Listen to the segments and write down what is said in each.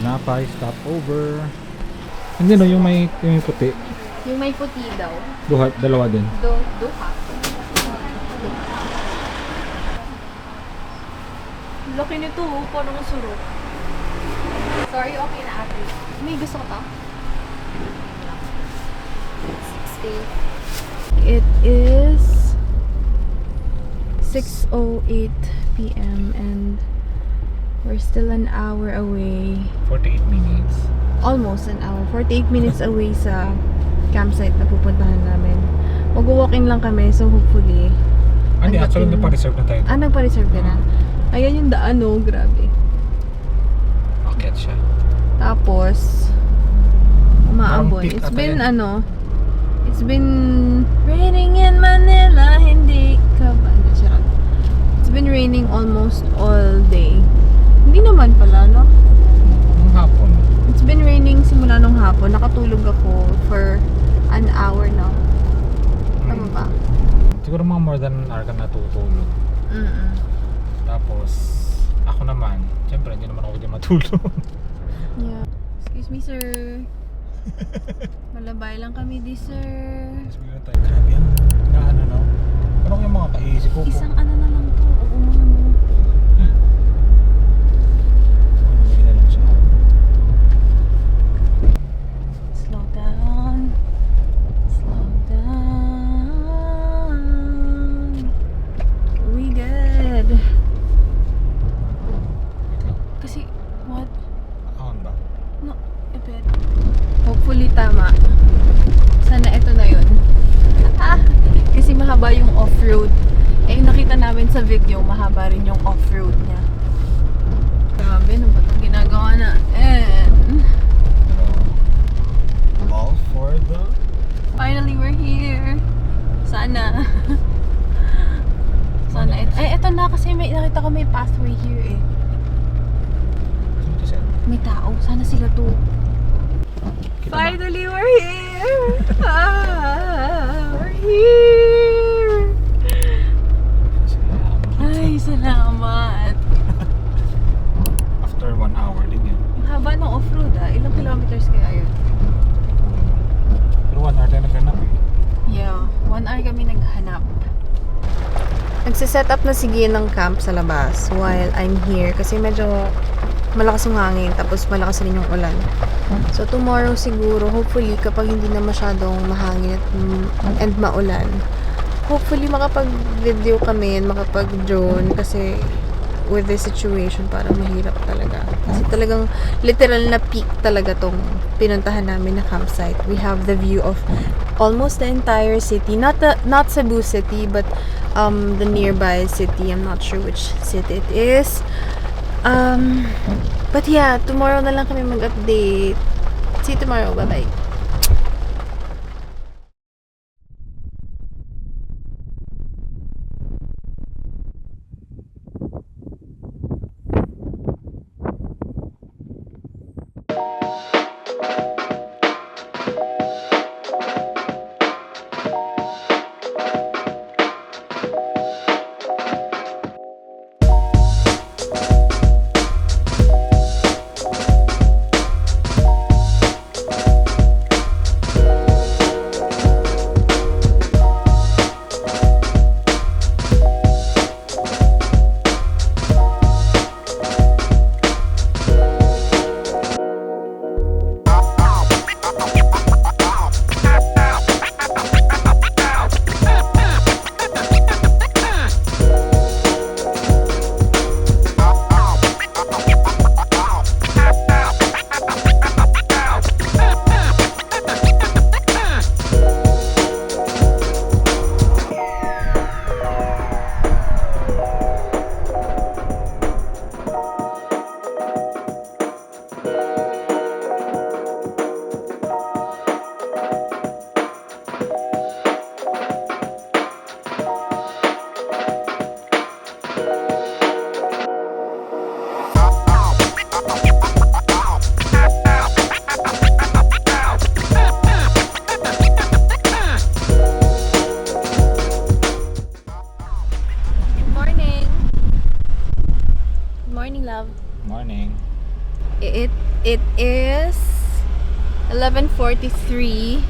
tinapay, stopover. Hindi no, yung may puti. Yung may puti daw. Dalawa din. Duha. Laki nito, parang surot. Sorry, okay na ate. May gusto ko to? 60. It is 6:08 p.m. and we're still an hour away. 48 minutes. Almost an hour. 48 minutes away sa campsite na pupuntahan namin. Mag-walk-in lang kami, so hopefully... Hindi, actually nagpa-reserve na tayo. Nagpa-reserve ka na? Ayan yung daan, no? Grabe. Akyat siya. Tapos, umaambon. Parang peak It's been, ata it's been raining in Manila, hindi ka ba? Charot. It's been raining almost all day. Hindi naman pala, no? Nung hapon. It's been raining simula nung hapon. Nakatulog ako for an hour now. Tama ba? Siguro mga more than an hour ka natutulog. Tapos, ako naman, siyempre hindi naman ako din matulog. Yeah. Excuse me, sir. Malabay lang kami di, sir. Grabe yan. Na ano no? Parang yung mga kaisip ko. Isang ano na lang to. Oo, ano. Hindi na lang siya. Slow down. Slow down. We good. Wait lang. Kasi, what? Akon ba? No, epet. Hopefully tama. Sana ito na yun. Kasi mahaba yung off-road. Eh, nakita namin sa video, mahaba rin yung off-road niya. Grabe, ano ba itong ginagawa natin? All for the... Finally, we're here. Sana. Sana. Ito na kasi nakita ko may pathway here eh. Sino to, sir? May tao. Sana sila to. Kita ba? Finally, we're here! We're here! Ay, salamat! After 1 hour din yun. Ang haba ng off-road Ilang kilometers kaya yun? Pero 1 hour tayo naghanap eh. Yeah, 1 hour kami naghanap. Nagsiset up na si Gian ng camp sa labas while I'm here kasi medyo malakas yung hangin tapos malakas rin yung ulan. So tomorrow siguro, hopefully kapag hindi na masyadong mahangin and maulan, hopefully makapag-video kami and makapag-drone kasi with this situation parang mahirap talaga. Kasi talagang literal na peak talaga tong pinuntahan namin na campsite. We have the view of almost the entire city. Not Cebu City, but the nearby city. I'm not sure which city it is. But yeah, tomorrow na lang kami mag-update. See you tomorrow. Bye-bye. It is 11:43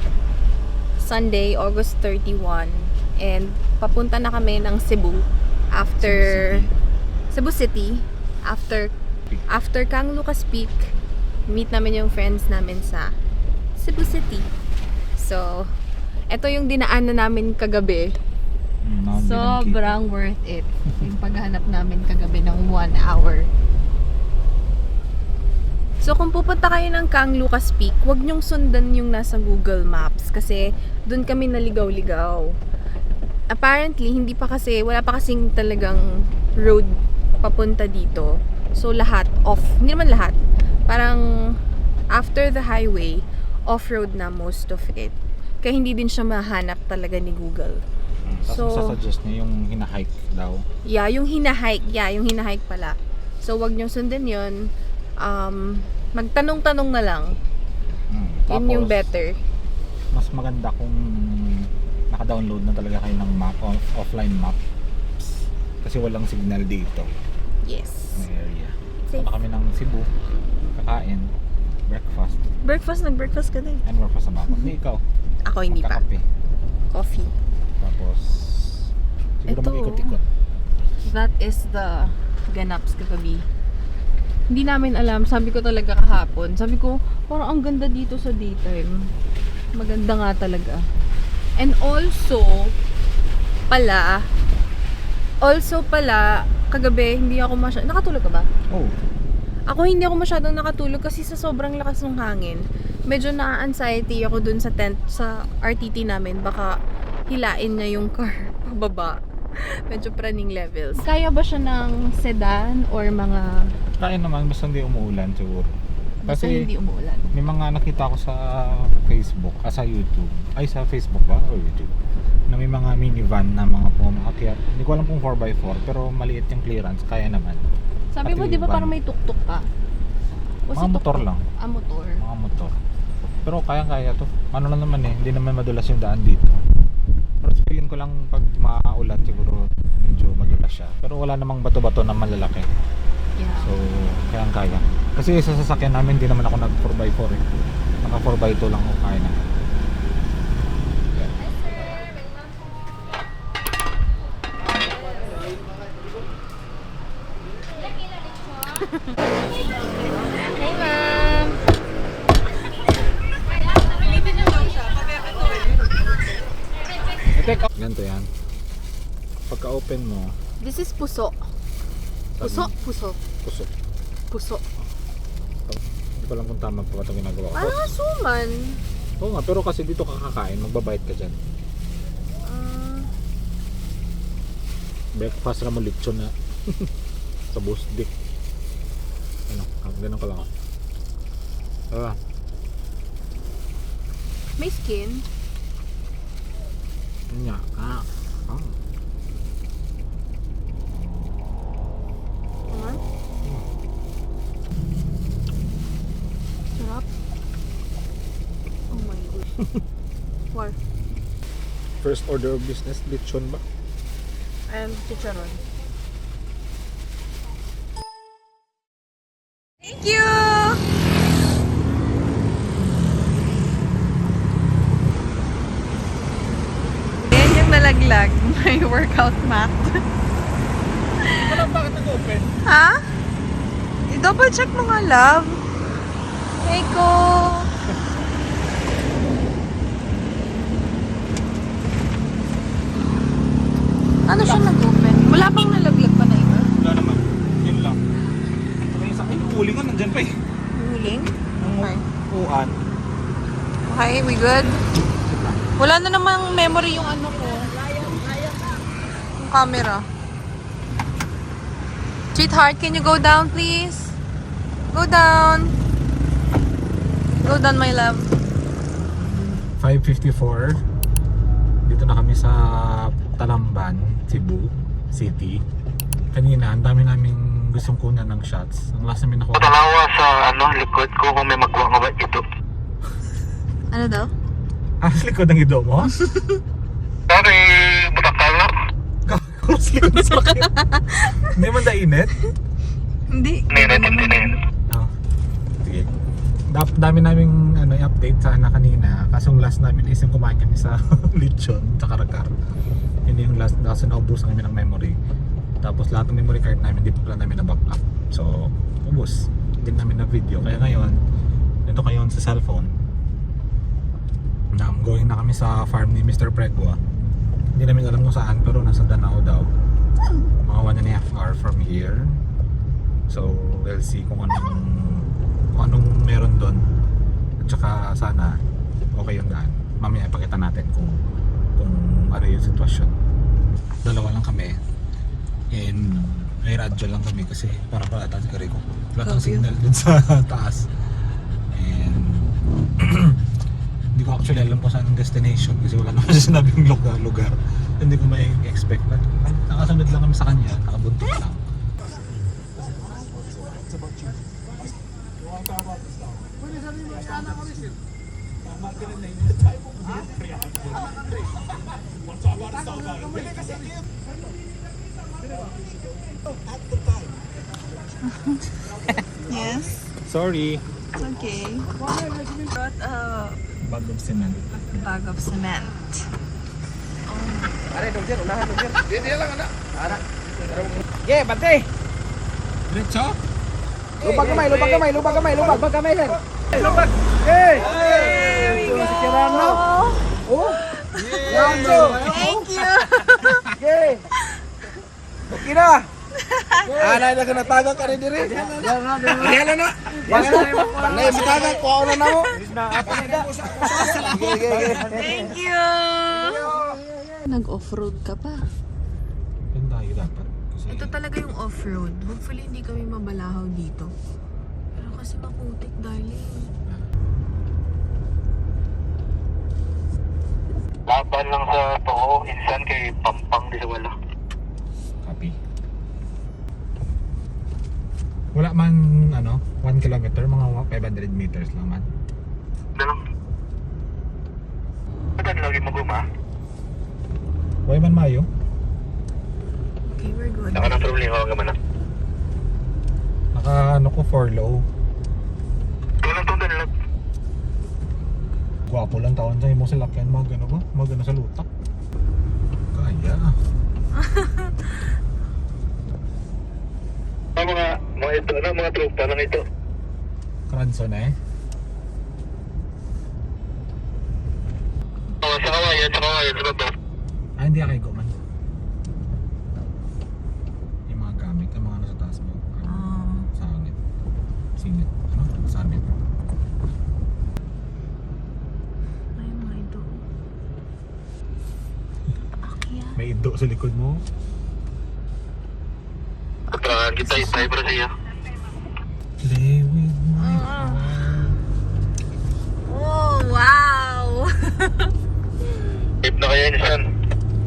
Sunday, August 31. And papunta na kami ng Cebu after Cebu City. After Kang Lucas Peak, meet namin yung friends namin sa Cebu City. So, ito yung dinaanan namin kagabi. Sobrang worth it. Yung paghanap namin kagabi ng 1 hour. So, kung pupunta kayo ng Kang Lucas Peak, huwag nyong sundan yung nasa Google Maps kasi dun kami naligaw-ligaw. Apparently, wala pa kasing talagang road papunta dito. So, lahat off. Hindi naman lahat. Parang after the highway, off-road na most of it. Kaya hindi din siya mahanap talaga ni Google. So, sasuggest niya yung hinahike daw. Yeah, yung hinahike. Yeah, yung hinahike pala. So, wag niyong sundin yun. Magtanong-tanong na lang. Yun yung better. Mas maganda kung naka-download na talaga kayo ng map, offline maps. Kasi walang signal dito. Yes. Na area. Safe. Punta kami ng Cebu, kakain, breakfast, Nag-breakfast ka din. and work pa sa mapa. Hindi, ikaw. Ako hindi pa. Magkakape. Coffee. Tapos, siguro Ito. mag-ikot-ikot. That is the ganaps kagabi. Hindi namin alam. Sabi ko talaga kahapon. Sabi ko, parang ang ganda dito sa daytime. Maganda nga talaga. And also pala, kagabi, hindi ako nakatulog ka ba? Oh, Ako hindi ako masyadong nakatulog kasi sa sobrang lakas ng hangin. Medyo na-anxiety ako dun sa tent, sa RTT namin. Baka hilain niya yung car pababa. Medyo praning levels. Kaya ba siya ng sedan or mga... kaya naman, basta hindi umuulan siguro. Basta Kasi hindi umuulan? may mga nakita ko sa Facebook, sa YouTube. Ay, sa Facebook ba? O YouTube? Na may mga minivan na mga pumaakyat. Hindi ko alam kung 4x4, pero maliit yung clearance. Kaya naman. Sabi mo, di ba parang may tuktok pa? O Mga si motor tuktok? lang. Ah, motor. Mga motor. Pero kaya to. Ano lang naman hindi naman madulas yung daan dito. Pero feeling ko lang pag maulan siguro medyo madulas siya. Pero wala namang bato-bato na malalaki. Yeah. So, kaya. Kasi sa sasakyan namin, hindi naman ako nag 4x4 eh. Naka 4x2 lang ako kaya na. Hey, ma'am! Take up. Ganito yan. Pagka open mo, This is puso. Puso? Puso. Puso. Puso. Hindi ko alam kung tama pa ba ito ginagawa ko. Parang asuman. Oo nga, pero kasi dito kakakain, magbabite ka dyan. Breakfast na mo lechon na. Sa busdik. Ganun ka lang. May skin. Yun nga. Sarap. Oh my gosh. War. First order of business, lechon ba? And chicharon. Thank you! Yan yung nalaglag. My workout mat. Alam bakit nag-open? Ha? I-double check mo nga, love. Heiko! Ano siya nag-open? Wala bang nalaglag pa na iba? Wala naman. Yun lang. Yung uling ko nandyan pa eh. Huling? Okay. Uan. Okay, we good? Wala na namang memory yung ano ko. Yung camera. Sweetheart, can you go down please? Go down. Go down, my love. 5:54. Dito na kami sa Talamban, Cebu City. Kanina, ang dami naming gustong kunan ng shots. Ang last namin nakuha. Dalawa sa likod ko kung may magwa dito. Ano daw? Sa likod ng ido mo? Sorry, butakal na. Mas likod sa akin. Hindi man da init? Hindi. Hindi. Ah, sige. dami naming ano, i-update sana kanina. Kasong last namin is yung kumain kami sa lechon sa Caracar. Hindi yung last, kasi naubos kami ng memory. Tapos lahat ng memory card namin, di pa pala namin na-back up. So, ubos. Hindi namin na video. Kaya ngayon, ito ngayon sa cellphone. Going na kami sa farm ni Mr. Pregua. Hindi namin alam kung saan, pero nasa Danao daw. Mga 1.5 hour from here. So, we'll see kung anong meron doon. At saka sana okay yung daan. Mamaya ipakita natin kung ano yung sitwasyon. Dalawa lang kami. And may radyo lang kami kasi parang wala tayong sigari ko. Wala tayong signal dun sa taas. And hindi ko actually alam kung saan ang destination kasi wala naman siya sinabing lugar. Hindi ko may expect na. Nakasunod lang kami sa kanya, nakabuntot lang. Yes, Sorry. it's okay. Brought a Bag of cement. bag of cement. Ge, bante. Diretso? Lubag kamay, lubag kamay, lubag kamay, lubag kamay, sir. Lubag. Hey! There we go. Si Kirano. Oh. Yanso. Thank you. Ge. Okay na. Ana na kana tagak ka diri. Dala na. Nay matagak ko ako na mo. Ge. Thank you. Nag-off-road ka pa. Yun tayo dapat. Kasi Ito talaga yung off-road. Hopefully hindi kami mabalahaw dito. Pero kasi maputik, darling. Laban lang sa too, insan kay pampang di sa wala. copy. Wala man 1 kilometer, mga 500 meters lang man. Ganun. Ba't lagi mo guma? Why man mayo? Okay, we're good. Naka ng problema ka man na. Naka ko for low. Tulong itong dalalag. Gwapo lang taon sa imong salakyan, mga gano ba? Mga gano sa lutak. Kaya. Mga ito na, mga tropa lang ito. Kranso na eh. Oo, sa kawayan, sa baba. Ah, hindi ako man. Yung mga gamit, yung mga nasa taas mo. Sangit. Singit. Sanit. Ay, my dog. Akyat. May ido sa likod mo. Pagtrakan kita, itay para siya. Play with my heart. Oh, wow! Safe na kaya insan.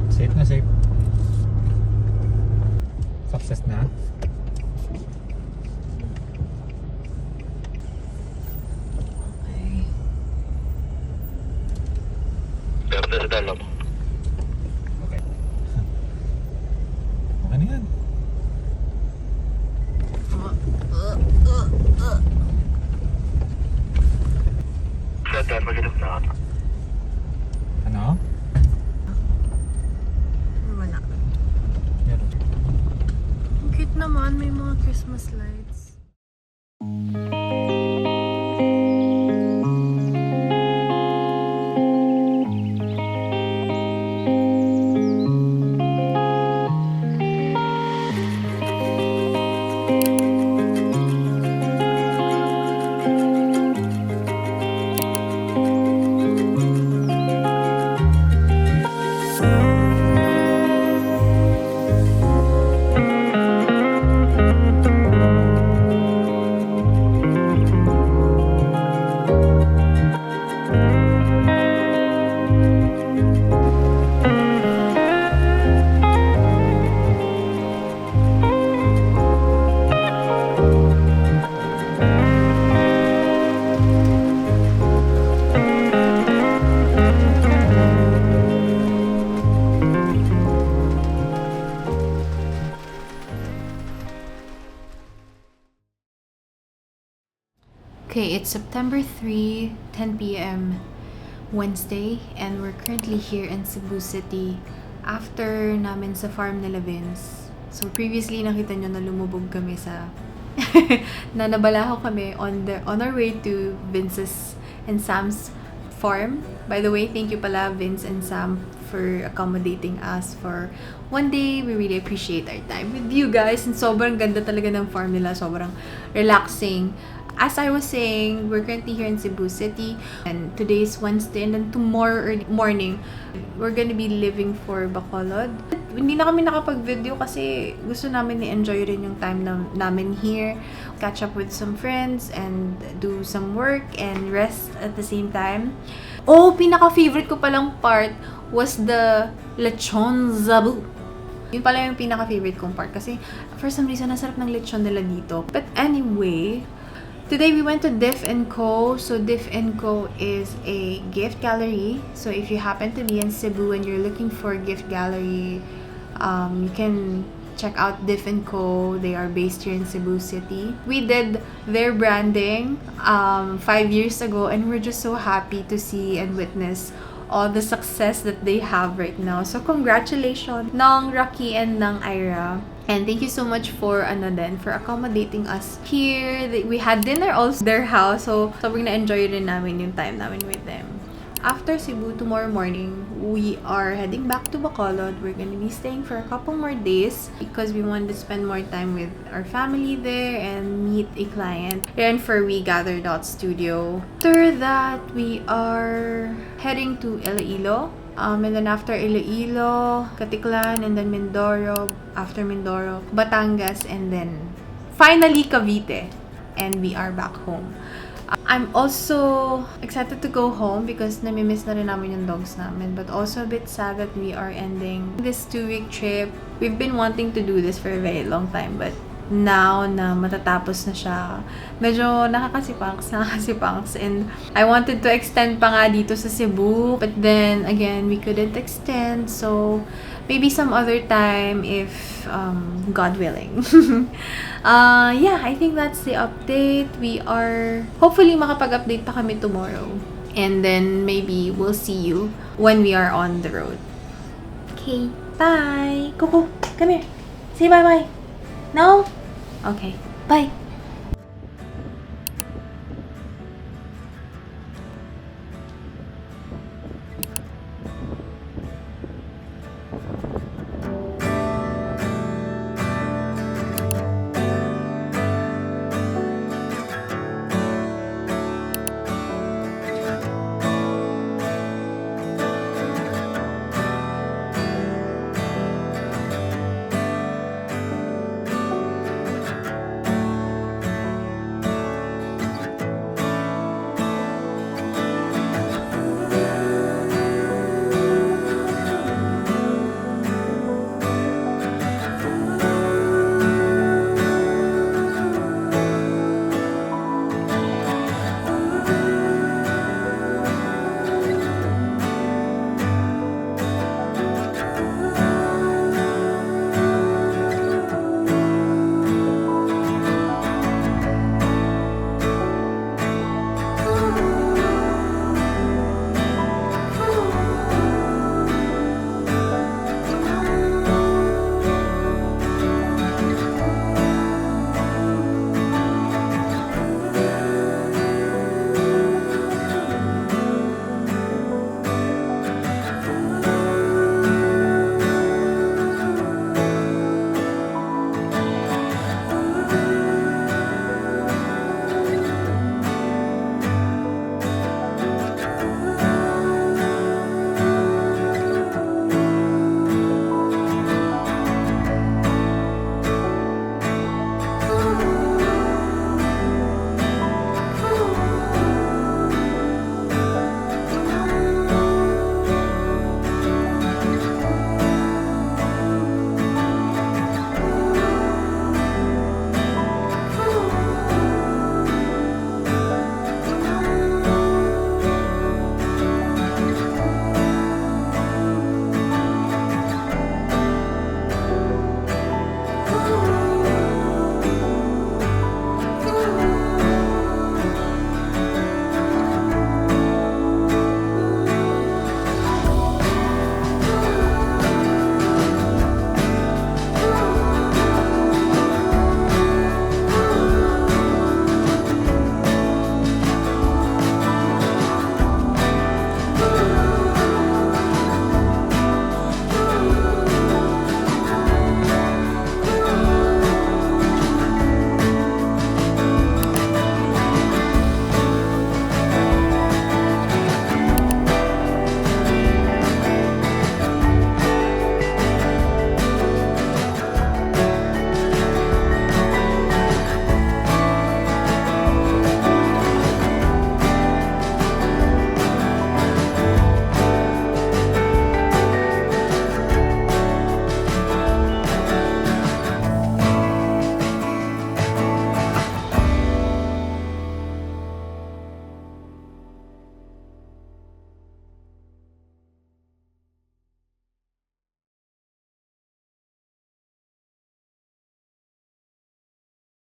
Safe na safe. Success na. Okay. Pero na sa dalam. Okay. Okay na yan. Sa dalam, magilap na ako. Ano? Wala. Meron. Ang cute naman, may mga Christmas lights. it's September 3, 10 p.m. Wednesday, and we're currently here in Cebu City after namin sa farm nila Vince. So previously nakita nyo na lumubog kami sa na nabalaho kami on our way to Vince's and Sam's farm. By the way, thank you pala Vince and Sam for accommodating us for one day. We really appreciate our time with you guys, and sobrang ganda talaga ng farm nila, sobrang relaxing. As I was saying, we're currently here in Cebu City, and today is Wednesday, and then tomorrow morning, we're gonna be leaving for Bacolod. Hindi na kami nakapag-video kasi gusto namin i-enjoy rin yung time namin here, catch up with some friends, and do some work, and rest at the same time. Oh, pinaka-favorite ko palang part was the lechon zabu. Yun pala yung pinaka-favorite kong part kasi for some reason, nasarap ng lechon nila dito. But anyway, today we went to Diff & Co. So Diff & Co. is a gift gallery. So if you happen to be in Cebu and you're looking for a gift gallery, you can check out Diff & Co. They are based here in Cebu City. We did their branding 5 years ago, and we're just so happy to see and witness all the success that they have right now. So congratulations ng Rocky and ng Ira. And thank you so much for for accommodating us here. We had dinner also at their house. So sobrang na-enjoy rin namin yung time namin with them. After Cebu, tomorrow morning, we are heading back to Bacolod. We're gonna be staying for a couple more days because we wanted to spend more time with our family there and meet a client. And for We Gather Studio. After that, we are heading to Iloilo. And then after Iloilo, Caticlan, and then Mindoro. After Mindoro, Batangas, and then finally Cavite. And we are back home. I'm also excited to go home because namimiss na rin namin yung dogs namin. But also a bit sad that we are ending this 2-week trip. We've been wanting to do this for a very long time, but now na matatapos na siya, medyo nakakasipangs. And I wanted to extend pa nga dito sa Cebu, but then again, we couldn't extend. So maybe some other time if God willing. Yeah, I think that's the update. We are hopefully makapag-update pa kami tomorrow. And then maybe we'll see you when we are on the road. Okay, bye! Coco, come here. Say bye-bye. No? Okay, bye!